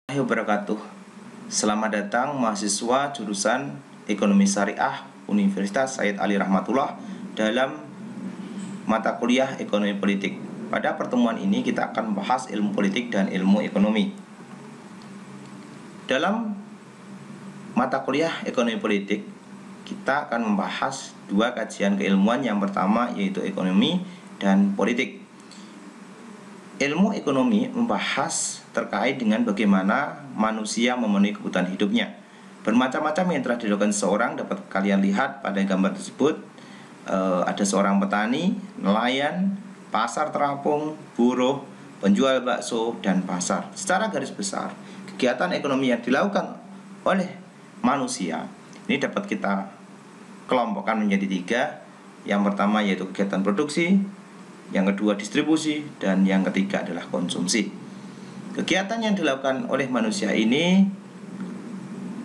Wabarakatuh. Selamat datang mahasiswa jurusan Ekonomi Syariah Universitas Said Ali Rahmatullah dalam mata kuliah Ekonomi Politik. Pada pertemuan ini kita akan membahas ilmu politik dan ilmu ekonomi. Dalam mata kuliah Ekonomi Politik, kita akan membahas dua kajian keilmuan. Yang pertama yaitu ekonomi dan politik. Ilmu ekonomi membahas terkait dengan bagaimana manusia memenuhi kebutuhan hidupnya. Bermacam-macam yang telah dilakukan seseorang dapat kalian lihat pada gambar tersebut. Ada seorang petani, nelayan, pasar terapung, buruh, penjual bakso, dan pasar. Secara garis besar, kegiatan ekonomi yang dilakukan oleh manusia ini dapat kita kelompokkan menjadi tiga. Yang pertama yaitu kegiatan produksi, yang kedua distribusi, dan yang ketiga adalah konsumsi. Kegiatan yang dilakukan oleh manusia ini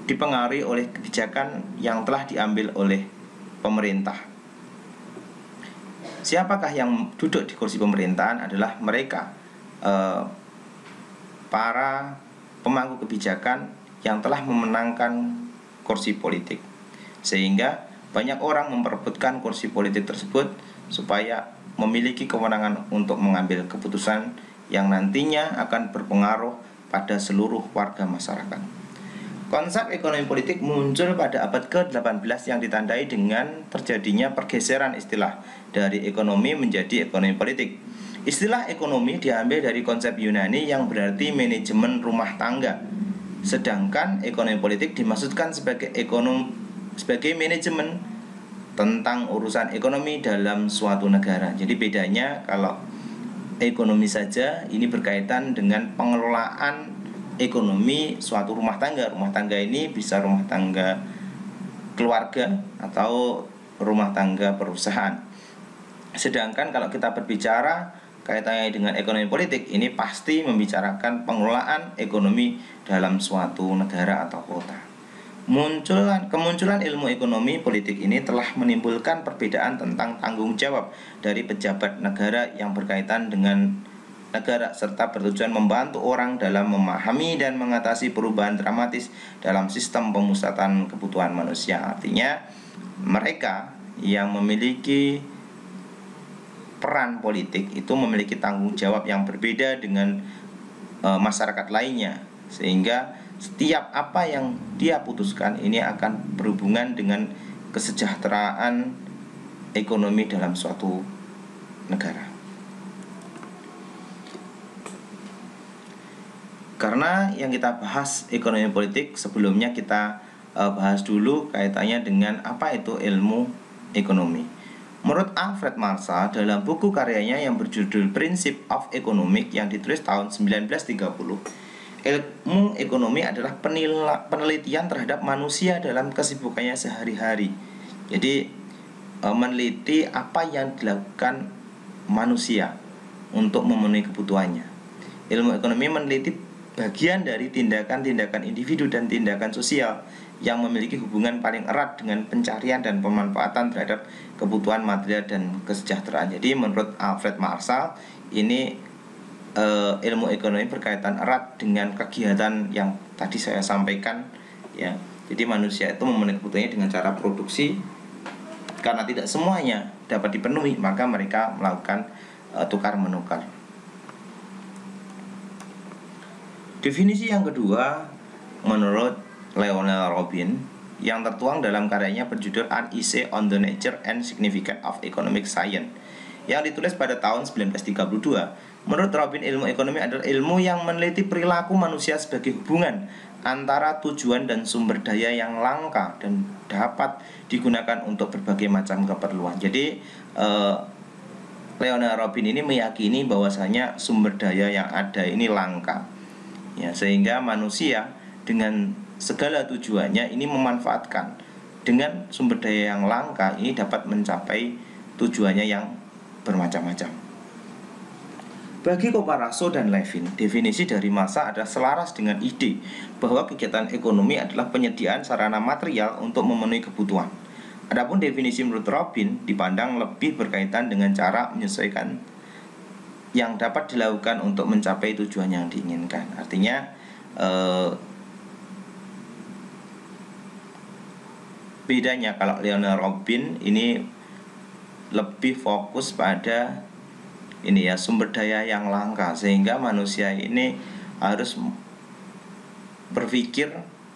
dipengaruhi oleh kebijakan yang telah diambil oleh pemerintah. Siapakah yang duduk di kursi pemerintahan? Adalah mereka, para pemangku kebijakan yang telah memenangkan kursi politik, sehingga banyak orang memperebutkan kursi politik tersebut supaya memiliki kewenangan untuk mengambil keputusan yang nantinya akan berpengaruh pada seluruh warga masyarakat. Konsep ekonomi politik muncul pada abad ke-18 yang ditandai dengan terjadinya pergeseran istilah dari ekonomi menjadi ekonomi politik. Istilah ekonomi diambil dari konsep Yunani yang berarti manajemen rumah tangga, sedangkan ekonomi politik dimaksudkan sebagai manajemen tentang urusan ekonomi dalam suatu negara. Jadi bedanya, kalau ekonomi saja ini berkaitan dengan pengelolaan ekonomi suatu rumah tangga. Rumah tangga ini bisa rumah tangga keluarga atau rumah tangga perusahaan. Sedangkan kalau kita berbicara kaitannya dengan ekonomi politik, ini pasti membicarakan pengelolaan ekonomi dalam suatu negara atau kota. Kemunculan ilmu ekonomi politik ini telah menimbulkan perbedaan tentang tanggung jawab dari pejabat negara yang berkaitan dengan negara, serta bertujuan membantu orang dalam memahami dan mengatasi perubahan dramatis dalam sistem pemusatan kebutuhan manusia. Artinya, mereka yang memiliki peran politik itu memiliki tanggung jawab yang berbeda dengan masyarakat lainnya, sehingga setiap apa yang dia putuskan ini akan berhubungan dengan kesejahteraan ekonomi dalam suatu negara. Karena yang kita bahas ekonomi politik, sebelumnya kita bahas dulu kaitannya dengan apa itu ilmu ekonomi. Menurut Alfred Marshall dalam buku karyanya yang berjudul Principles of Economics yang ditulis tahun 1930, ilmu ekonomi adalah penelitian terhadap manusia dalam kesibukannya sehari-hari. Jadi meneliti apa yang dilakukan manusia untuk memenuhi kebutuhannya. Ilmu ekonomi meneliti bagian dari tindakan-tindakan individu dan tindakan sosial yang memiliki hubungan paling erat dengan pencarian dan pemanfaatan terhadap kebutuhan material dan kesejahteraan. Jadi menurut Alfred Marshall ini ilmu ekonomi berkaitan erat dengan kegiatan yang tadi saya sampaikan, ya. Jadi manusia itu memenuhi kebutuhannya dengan cara produksi. Karena tidak semuanya dapat dipenuhi, maka mereka melakukan tukar menukar. Definisi yang kedua menurut Leonel Robin yang tertuang dalam karyanya berjudul An Essay on the Nature and Significance of Economic Science yang ditulis pada tahun 1932. Menurut Robin, ilmu ekonomi adalah ilmu yang meneliti perilaku manusia sebagai hubungan antara tujuan dan sumber daya yang langka dan dapat digunakan untuk berbagai macam keperluan. Jadi Leonel Robin ini meyakini bahwasanya sumber daya yang ada ini langka, ya, sehingga manusia dengan segala tujuannya ini memanfaatkan dengan sumber daya yang langka ini dapat mencapai tujuannya yang bermacam-macam. Bagi Koparaso dan Levin, definisi dari massa adalah selaras dengan ide bahwa kegiatan ekonomi adalah penyediaan sarana material untuk memenuhi kebutuhan. Adapun definisi menurut Robin dipandang lebih berkaitan dengan cara menyesuaikan yang dapat dilakukan untuk mencapai tujuan yang diinginkan. Artinya Bedanya kalau Leonard Robin ini lebih fokus pada ini ya, sumber daya yang langka, sehingga manusia ini harus berpikir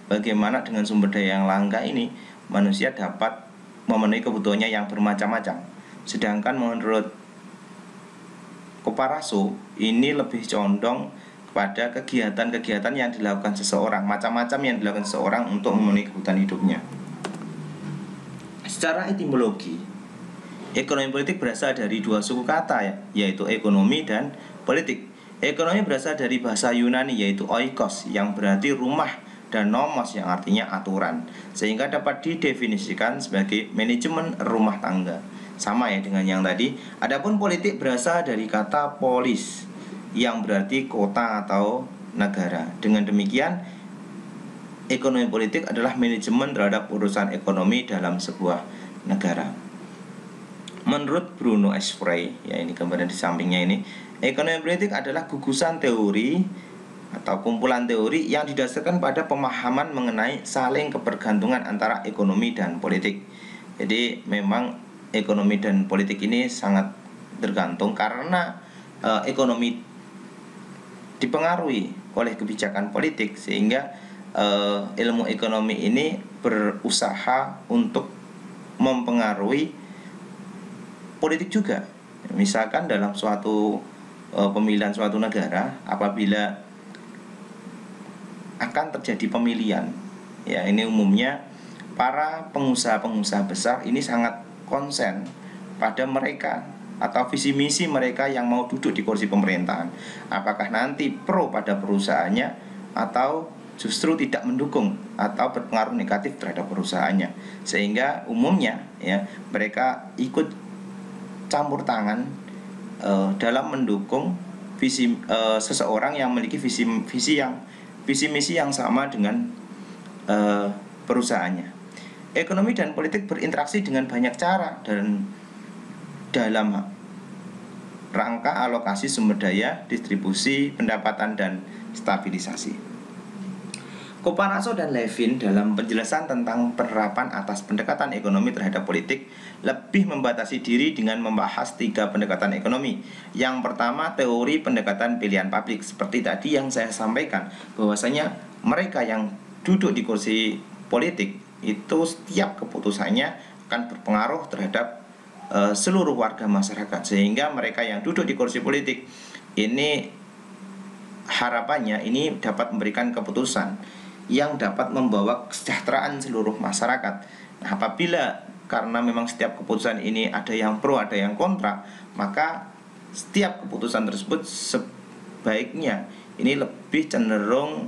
bagaimana dengan sumber daya yang langka ini manusia dapat memenuhi kebutuhannya yang bermacam-macam. Sedangkan menurut Koparaso ini lebih condong pada kegiatan-kegiatan yang dilakukan seseorang, macam-macam yang dilakukan seseorang untuk memenuhi kebutuhan hidupnya. Secara etimologi, ekonomi politik berasal dari dua suku kata ya, yaitu ekonomi dan politik. Ekonomi berasal dari bahasa Yunani yaitu oikos yang berarti rumah dan nomos yang artinya aturan, sehingga dapat didefinisikan sebagai manajemen rumah tangga. Sama ya dengan yang tadi. Adapun politik berasal dari kata polis yang berarti kota atau negara. Dengan demikian, ekonomi politik adalah manajemen terhadap urusan ekonomi dalam sebuah negara. Menurut Bruno S. Frey, ya ini gambaran di sampingnya ini, ekonomi politik adalah gugusan teori atau kumpulan teori yang didasarkan pada pemahaman mengenai saling kebergantungan antara ekonomi dan politik. Jadi memang ekonomi dan politik ini sangat tergantung karena ekonomi dipengaruhi oleh kebijakan politik, sehingga ilmu ekonomi ini berusaha untuk mempengaruhi politik juga. Misalkan dalam suatu pemilihan suatu negara, apabila akan terjadi pemilihan, ya ini umumnya para pengusaha-pengusaha besar ini sangat konsen pada mereka atau visi misi mereka yang mau duduk di kursi pemerintahan. Apakah nanti pro pada perusahaannya atau justru tidak mendukung atau berpengaruh negatif terhadap perusahaannya, sehingga umumnya ya mereka ikut campur tangan dalam mendukung visi seseorang yang memiliki visi misi yang sama dengan perusahaannya. Ekonomi dan politik berinteraksi dengan banyak cara dan dalam rangka alokasi sumber daya, distribusi, pendapatan, dan stabilisasi. Koparaso dan Levin dalam penjelasan tentang penerapan atas pendekatan ekonomi terhadap politik lebih membatasi diri dengan membahas 3 pendekatan ekonomi. Yang pertama, teori pendekatan pilihan publik. Seperti tadi yang saya sampaikan, bahwasanya mereka yang duduk di kursi politik itu setiap keputusannya akan berpengaruh terhadap seluruh warga masyarakat, sehingga mereka yang duduk di kursi politik ini harapannya ini dapat memberikan keputusan yang dapat membawa kesejahteraan seluruh masyarakat. Nah, apabila karena memang setiap keputusan ini ada yang pro, ada yang kontra, maka setiap keputusan tersebut sebaiknya ini lebih cenderung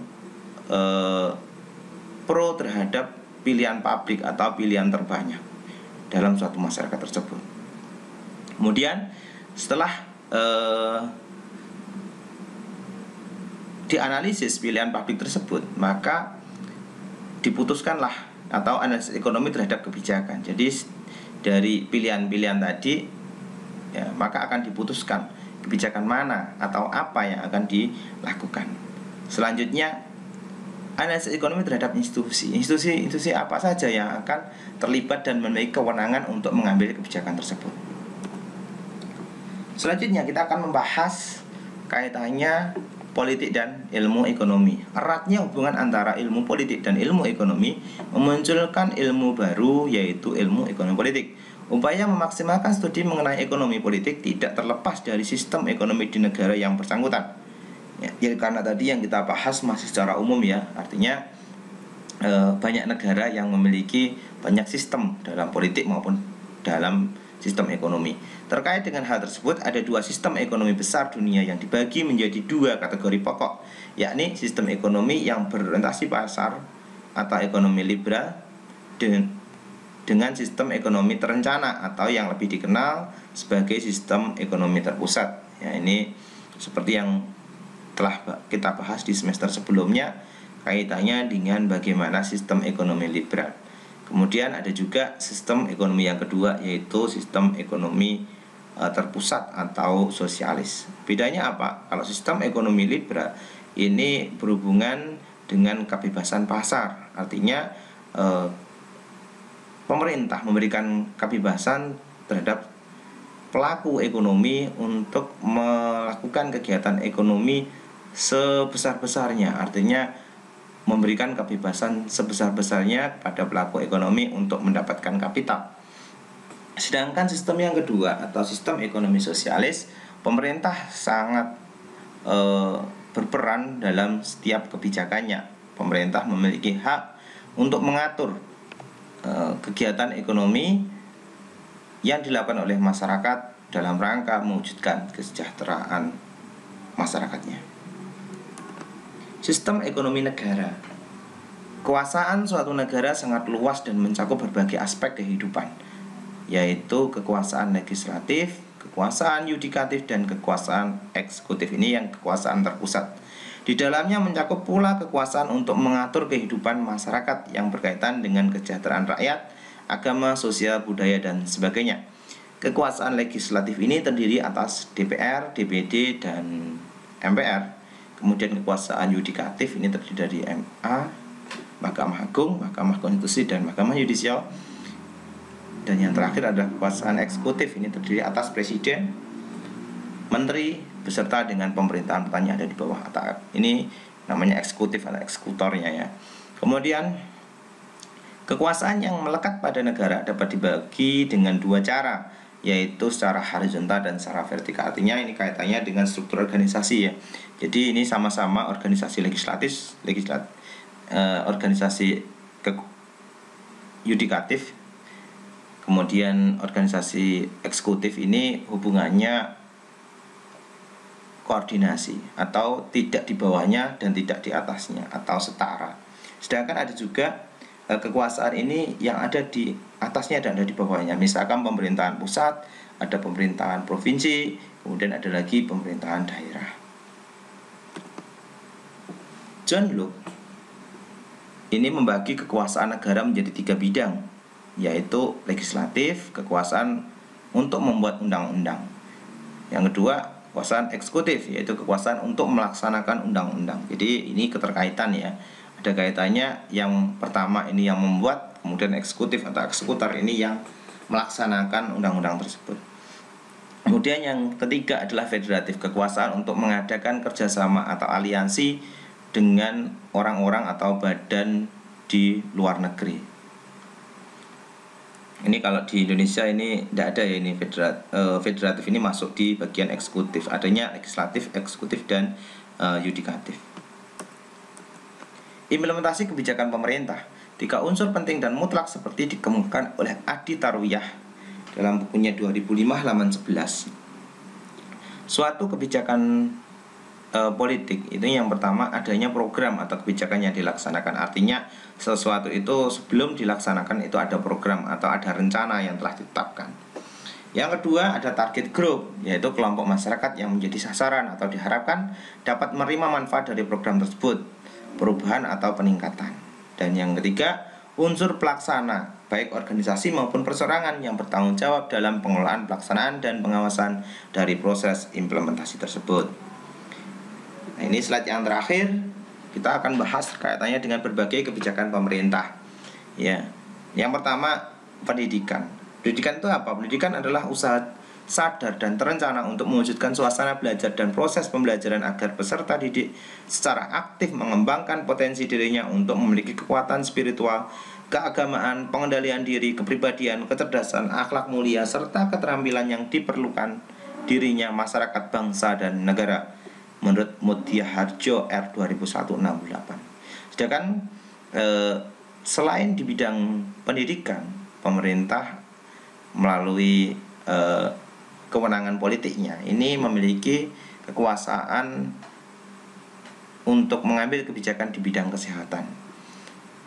pro terhadap pilihan publik atau pilihan terbanyak dalam suatu masyarakat tersebut. Kemudian setelah dianalisis pilihan publik tersebut, maka diputuskanlah atau analisis ekonomi terhadap kebijakan. Jadi dari pilihan-pilihan tadi ya, maka akan diputuskan kebijakan mana atau apa yang akan dilakukan. Selanjutnya, analisis ekonomi terhadap institusi apa saja yang akan terlibat dan memiliki kewenangan untuk mengambil kebijakan tersebut. Selanjutnya kita akan membahas kaitannya politik dan ilmu ekonomi. Eratnya hubungan antara ilmu politik dan ilmu ekonomi memunculkan ilmu baru, yaitu ilmu ekonomi politik. Upaya memaksimalkan studi mengenai ekonomi politik tidak terlepas dari sistem ekonomi di negara yang bersangkutan. Ya, karena tadi yang kita bahas masih secara umum ya, artinya banyak negara yang memiliki banyak sistem dalam politik maupun dalam sistem ekonomi. Terkait dengan hal tersebut, ada 2 sistem ekonomi besar dunia yang dibagi menjadi 2 kategori pokok, yakni sistem ekonomi yang berorientasi pasar atau ekonomi liberal dengan sistem ekonomi terencana atau yang lebih dikenal sebagai sistem ekonomi terpusat. Ya, ini seperti yang telah kita bahas di semester sebelumnya kaitannya dengan bagaimana sistem ekonomi liberal. Kemudian ada juga sistem ekonomi yang kedua, yaitu sistem ekonomi terpusat atau sosialis. Bedanya apa? Kalau sistem ekonomi liberal ini berhubungan dengan kebebasan pasar. Artinya pemerintah memberikan kebebasan terhadap pelaku ekonomi untuk melakukan kegiatan ekonomi sebesar-besarnya. Artinya memberikan kebebasan sebesar-besarnya pada pelaku ekonomi untuk mendapatkan kapital. Sedangkan sistem yang kedua atau sistem ekonomi sosialis, pemerintah sangat berperan dalam setiap kebijakannya. Pemerintah memiliki hak untuk mengatur kegiatan ekonomi yang dilakukan oleh masyarakat dalam rangka mewujudkan kesejahteraan masyarakatnya. Sistem ekonomi negara. Kekuasaan suatu negara sangat luas dan mencakup berbagai aspek kehidupan, yaitu kekuasaan legislatif, kekuasaan yudikatif, dan kekuasaan eksekutif. Ini yang kekuasaan terpusat. Di dalamnya mencakup pula kekuasaan untuk mengatur kehidupan masyarakat yang berkaitan dengan kesejahteraan rakyat, agama, sosial, budaya, dan sebagainya. Kekuasaan legislatif ini terdiri atas DPR, DPD, dan MPR. Kemudian kekuasaan yudikatif ini terdiri dari MA, Mahkamah Agung, Mahkamah Konstitusi, dan Mahkamah Yudisial. Dan yang terakhir adalah kekuasaan eksekutif, ini terdiri atas Presiden, Menteri, beserta dengan pemerintahan yang ada di bawah. Ini namanya eksekutif atau eksekutornya ya. Kemudian kekuasaan yang melekat pada negara dapat dibagi dengan dua cara, yaitu secara horizontal dan secara vertikal. Artinya ini kaitannya dengan struktur organisasi ya. Jadi ini sama-sama organisasi organisasi yudikatif. Kemudian organisasi eksekutif ini hubungannya koordinasi atau tidak di bawahnya dan tidak di atasnya atau setara. Sedangkan ada juga kekuasaan ini yang ada di atasnya dan ada di bawahnya. Misalkan pemerintahan pusat, ada pemerintahan provinsi, kemudian ada lagi pemerintahan daerah. John Locke ini membagi kekuasaan negara menjadi 3 bidang, yaitu legislatif, kekuasaan untuk membuat undang-undang. Yang kedua, kekuasaan eksekutif, yaitu kekuasaan untuk melaksanakan undang-undang. Jadi ini keterkaitan ya. Ada kaitannya, yang pertama ini yang membuat, kemudian eksekutif atau eksekutor ini yang melaksanakan undang-undang tersebut. Kemudian yang ketiga adalah federatif, kekuasaan untuk mengadakan kerjasama atau aliansi dengan orang-orang atau badan di luar negeri. Ini kalau di Indonesia ini tidak ada ya, ini federatif ini masuk di bagian eksekutif. Adanya legislatif, eksekutif, dan yudikatif. Implementasi kebijakan pemerintah. 3 unsur penting dan mutlak seperti dikemukakan oleh Adi Tarwiyah dalam bukunya 2005 halaman 11. Suatu kebijakan politik itu yang pertama adanya program atau kebijakan yang dilaksanakan. Artinya sesuatu itu sebelum dilaksanakan itu ada program atau ada rencana yang telah ditetapkan. Yang kedua ada target group, yaitu kelompok masyarakat yang menjadi sasaran atau diharapkan dapat menerima manfaat dari program tersebut, perubahan atau peningkatan. Dan yang ketiga unsur pelaksana, baik organisasi maupun perseorangan yang bertanggung jawab dalam pengelolaan, pelaksanaan, dan pengawasan dari proses implementasi tersebut. Nah, ini slide yang terakhir, kita akan bahas kaitannya dengan berbagai kebijakan pemerintah. Ya, yang pertama pendidikan. Pendidikan itu apa? Pendidikan adalah usaha sadar dan terencana untuk mewujudkan suasana belajar dan proses pembelajaran agar peserta didik secara aktif mengembangkan potensi dirinya untuk memiliki kekuatan spiritual, keagamaan, pengendalian diri, kepribadian, kecerdasan, akhlak mulia, serta keterampilan yang diperlukan dirinya, masyarakat, bangsa, dan negara. Menurut Mutia-Harjo R 2001-68. Sedangkan selain di bidang pendidikan, pemerintah melalui kewenangan politiknya ini memiliki kekuasaan untuk mengambil kebijakan di bidang kesehatan.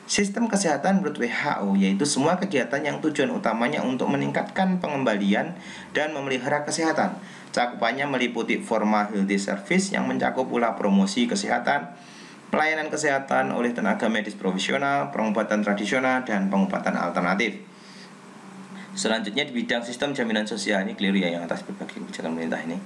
Sistem kesehatan menurut WHO yaitu semua kegiatan yang tujuan utamanya untuk meningkatkan pengembalian dan memelihara kesehatan. Cakupannya meliputi formal healthy service yang mencakup pula promosi kesehatan, pelayanan kesehatan oleh tenaga medis profesional, pengobatan tradisional, dan pengobatan alternatif. Selanjutnya di bidang sistem jaminan sosial, ini keliru ya yang atas berbagai kebijakan pemerintah ini.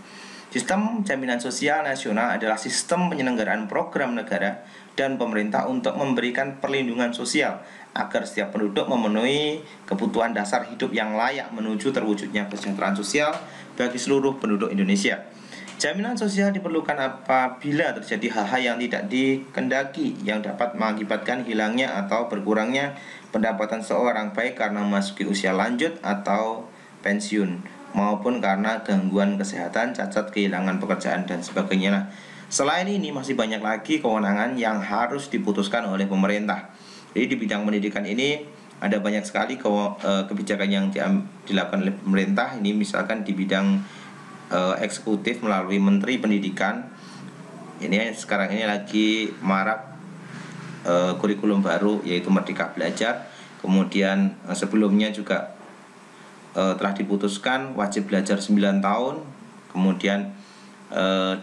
Sistem jaminan sosial nasional adalah sistem penyelenggaraan program negara dan pemerintah untuk memberikan perlindungan sosial agar setiap penduduk memenuhi kebutuhan dasar hidup yang layak menuju terwujudnya kesejahteraan sosial bagi seluruh penduduk Indonesia. Jaminan sosial diperlukan apabila terjadi hal-hal yang tidak dikehendaki yang dapat mengakibatkan hilangnya atau berkurangnya pendapatan seorang, baik karena memasuki usia lanjut atau pensiun, maupun karena gangguan kesehatan, cacat, kehilangan pekerjaan, dan sebagainya. Nah, selain ini masih banyak lagi kewenangan yang harus diputuskan oleh pemerintah. Jadi di bidang pendidikan ini ada banyak sekali kebijakan yang dilakukan oleh pemerintah. Ini misalkan di bidang eksekutif melalui Menteri Pendidikan. Ini sekarang ini lagi marak kurikulum baru yaitu Merdeka Belajar. Kemudian sebelumnya juga telah diputuskan wajib belajar 9 tahun. Kemudian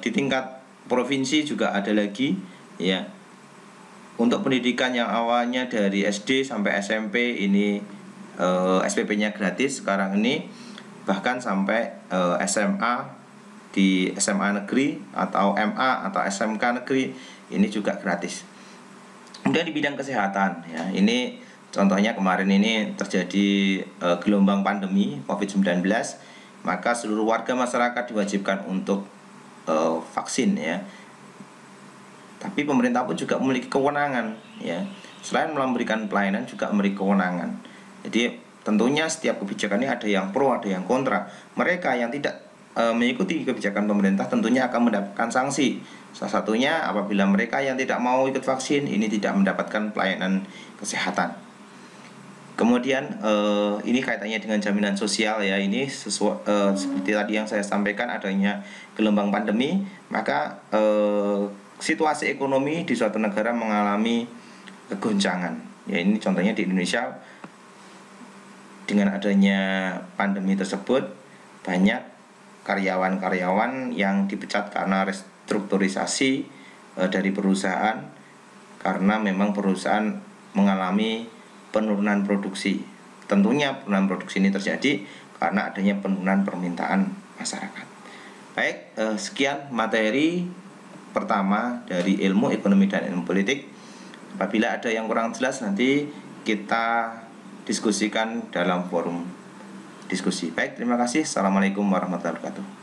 di tingkat provinsi juga ada lagi ya. Untuk pendidikan yang awalnya dari SD sampai SMP ini SPP-nya gratis, sekarang ini bahkan sampai SMA di SMA negeri atau MA atau SMK negeri ini juga gratis. Kemudian di bidang kesehatan ya, ini contohnya kemarin ini terjadi gelombang pandemi COVID-19, maka seluruh warga masyarakat diwajibkan untuk vaksin ya. Tapi pemerintah pun juga memiliki kewenangan ya. Selain memberikan pelayanan juga memiliki kewenangan. Jadi tentunya setiap kebijakan ini ada yang pro, ada yang kontra. Mereka yang tidak mengikuti kebijakan pemerintah tentunya akan mendapatkan sanksi. Salah satunya apabila mereka yang tidak mau ikut vaksin ini tidak mendapatkan pelayanan kesehatan. Kemudian ini kaitannya dengan jaminan sosial ya. Ini seperti tadi yang saya sampaikan, adanya gelombang pandemi, maka situasi ekonomi di suatu negara mengalami kegoncangan. Ya, ini contohnya di Indonesia. Dengan adanya pandemi tersebut, banyak karyawan-karyawan yang dipecat karena restrukturisasi dari perusahaan, karena memang perusahaan mengalami penurunan produksi. Tentunya penurunan produksi ini terjadi karena adanya penurunan permintaan masyarakat. Baik, sekian materi pertama dari ilmu ekonomi dan ilmu politik. Apabila ada yang kurang jelas nanti kita diskusikan dalam forum diskusi. Baik, terima kasih. Assalamualaikum warahmatullahi wabarakatuh.